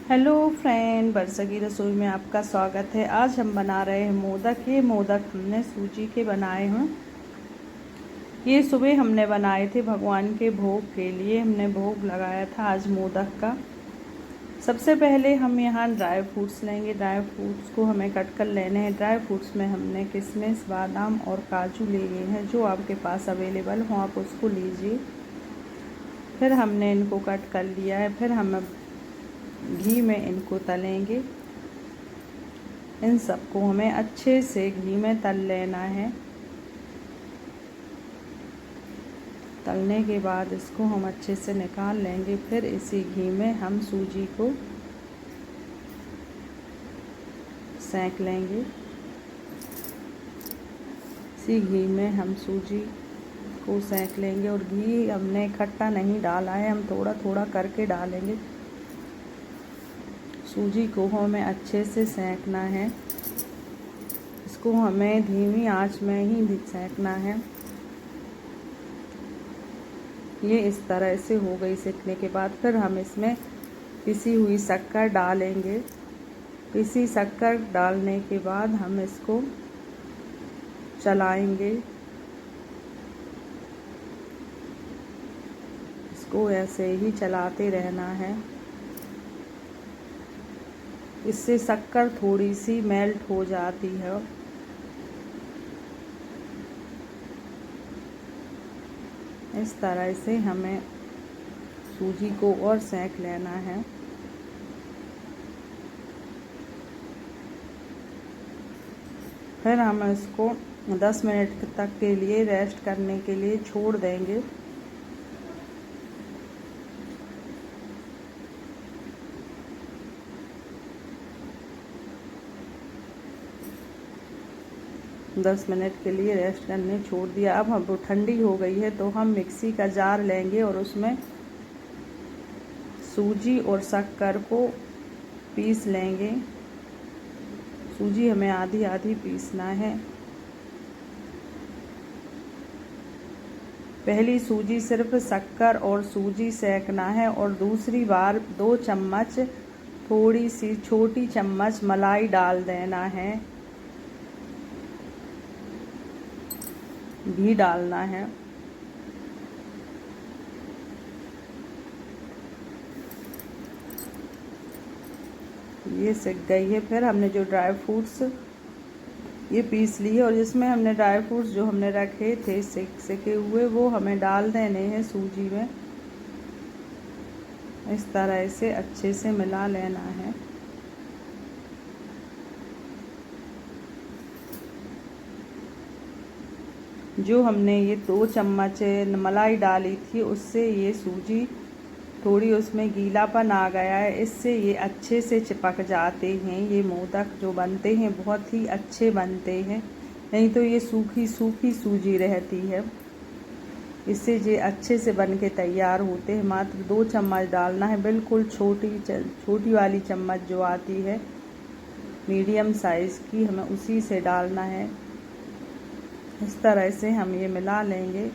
Hello friend, बरसा की रसोई में आपका स्वागत है। आज हम बना रहे हैं मोदक। ये मोदक हमने सूजी के बनाए हैं। ये सुबह हमने बनाए थे भगवान के भोग के लिए। हमने भोग लगाया था आज मोदक का। सबसे पहले हम यहाँ ड्राई फ्रूट्स लेंगे। ड्राई फ्रूट्स को हमें कट कर लेने हैं। ड्राई फ्रूट्स में हमने किशमिश, बादाम और काजू लिए हैं। जो आपके पास अवेलेबल हो आप उसको लीजिए। फिर हमने इनको कट कर लिया है। फिर हम घी में इनको तलेंगे। इन सबको हमें अच्छे से घी में तल लेना है। तलने के बाद इसको हम अच्छे से निकाल लेंगे। फिर इसी घी में हम सूजी को सेंक लेंगे। इसी घी में हम सूजी को सेंक लेंगे। और घी हमने इकट्ठा नहीं डाला है, हम थोड़ा थोड़ा करके डालेंगे। सूजी को हमें अच्छे से सेंकना है। इसको हमें धीमी आंच में ही सेंकना है। ये इस तरह से हो गई। सेकने के बाद फिर हम इसमें पिसी हुई शक्कर डालेंगे। पिसी शक्कर डालने के बाद हम इसको चलाएंगे। इसको ऐसे ही चलाते रहना है। इससे शक्कर थोड़ी सी मेल्ट हो जाती है। इस तरह से हमें सूजी को और सेंक लेना है। फिर हम इसको 10 मिनट तक के लिए रेस्ट करने के लिए छोड़ देंगे। दस मिनट के लिए रेस्ट करने छोड़ दिया। अब हम ठंडी हो गई है तो हम मिक्सी का जार लेंगे और उसमें सूजी और शक्कर को पीस लेंगे। सूजी हमें आधी आधी पीसना है। पहली सूजी सिर्फ शक्कर और सूजी सेंकना है और दूसरी बार 2 चम्मच थोड़ी सी छोटी चम्मच मलाई डाल देना है। घी डालना है। ये सिक गई है। फिर हमने जो ड्राई फ्रूट्स ये पीस लिए और जिसमें हमने ड्राई फ्रूट्स जो हमने रखे थे सिके हुए वो हमें डाल देने हैं सूजी में। इस तरह से अच्छे से मिला लेना है। जो हमने ये 2 चम्मच मलाई डाली थी उससे ये सूजी थोड़ी उसमें गीलापन आ गया है। इससे ये अच्छे से चिपक जाते हैं। ये मोदक जो बनते हैं बहुत ही अच्छे बनते हैं। नहीं तो ये सूखी सूखी सूजी रहती है। इससे ये अच्छे से बन के तैयार होते हैं। मात्र 2 चम्मच डालना है। बिल्कुल छोटी वाली चम्मच जो आती है मीडियम साइज़ की, हमें उसी से डालना है। इस तरह से हम ये मिला लेंगे।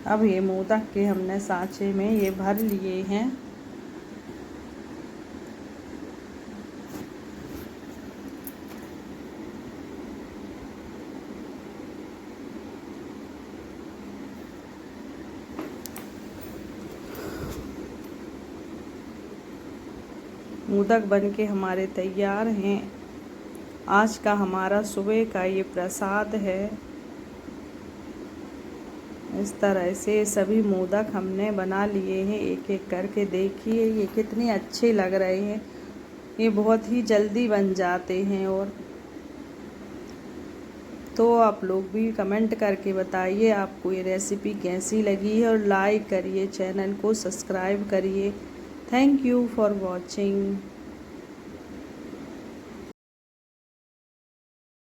अब ये मोदक के हमने सांचे में ये भर लिए हैं। मोदक बन के हमारे तैयार हैं। आज का हमारा सुबह का ये प्रसाद है। इस तरह से सभी मोदक हमने बना लिए हैं। एक एक करके देखिए ये कितने अच्छे लग रहे हैं। ये बहुत ही जल्दी बन जाते हैं। और तो आप लोग भी कमेंट करके बताइए आपको ये रेसिपी कैसी लगी है। और लाइक करिए, चैनल को सब्सक्राइब करिए। Thank you for watching.